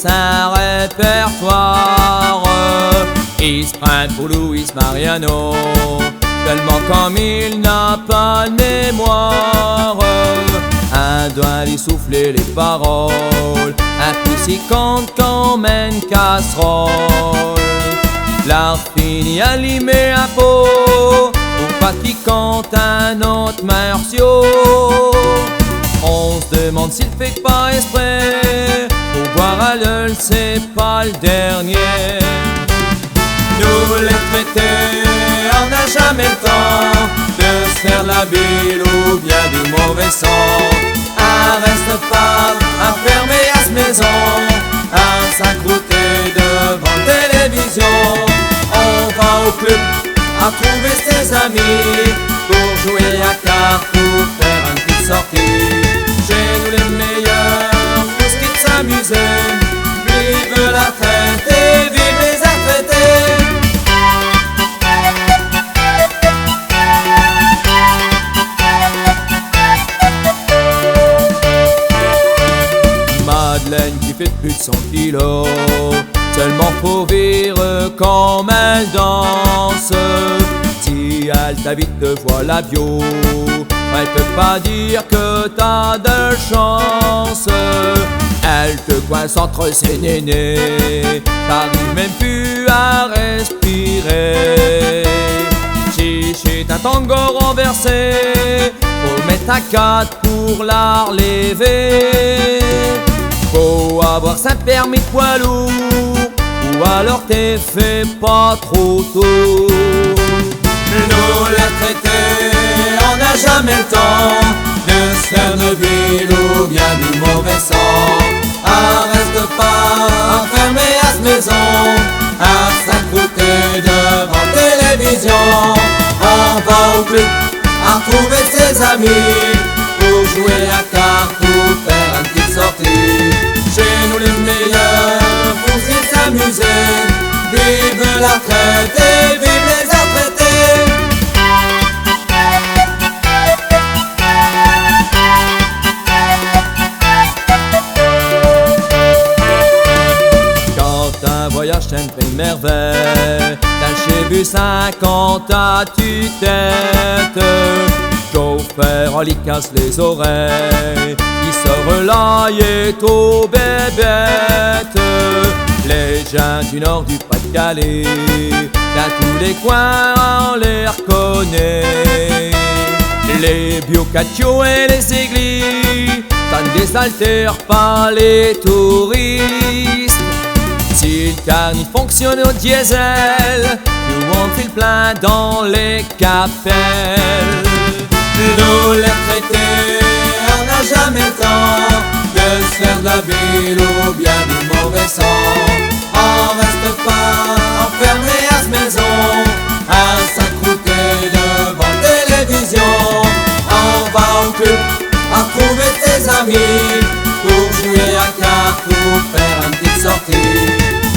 tous un répertoire. Il se prend pour Luis Mariano, tellement comme il n'a pas de mémoire. Un doigt lui souffler les paroles, un pouce y compte comme une casserole. L'art finit à limer un pot, pour pas qu'il compte un autre morceau. On se demande s'il fait pas exprès, pour boire à l'œil c'est pas le dernier. Nous les traités, on n'a jamais le temps de se faire la bile ou bien du mauvais sang. Un reste-pas enfermé à sa maison, à s'accrouter devant la télévision. On va au club à trouver ses amis, pour jouer à cartes ou faire une petite sortie. Chez nous les meilleurs, pour ce qui est de s'amuser. Vive la fête et vive les retraités. Madeleine qui fait plus de 100 kilos, seulement pour vivre comme elle danse. Si elle t'invite de voir la bio, elle peut pas dire que t'as de chance. Elle te coince entre ses nénés, t'arrives même plus à respirer. Chichi un tango renversé, faut mettre à 4 pour la relever. Faut avoir sa permis de poids lourd, ou alors t'es fait pas trop tôt. Nous les traités, on n'a jamais le temps de se faire de ville ou bien du mauvais sang. On reste pas enfermé à sa maison, à s'accrouter devant la télévision. On va au club à retrouver ses amis, pour jouer à cartes ou faire une petite sortie. Chez nous les meilleurs, pour s'y s'amuser. Vive la retraite et vive les retraités. Quand un voyage t'aime une merveille, t'as chez bu 50 à tue-tête. Chauffeur, on lui casse les oreilles, il se relaille et au bébête. Les gens du nord du Pas-de-Calais, dans tous les coins on les reconnaît. Les biocachos et les églises, ça ne désaltère pas les touristes. Si le carnet fonctionne au diesel, nous on file plein dans les capelles. Nous les traités, on n'a jamais le temps de se faire de la bile ou bien du mauvais sang. On reste pas enfermé à sa maison, à s'accrouter devant la télévision. On va au club à retrouver ses amis, pour jouer à cartes ou faire une petite sortie.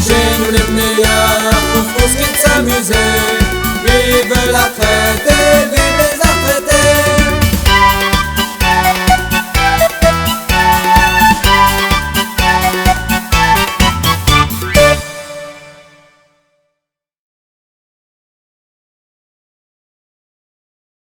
Chez nous les meilleurs, pour ce qui est de s'amuser. Vive la fête et vive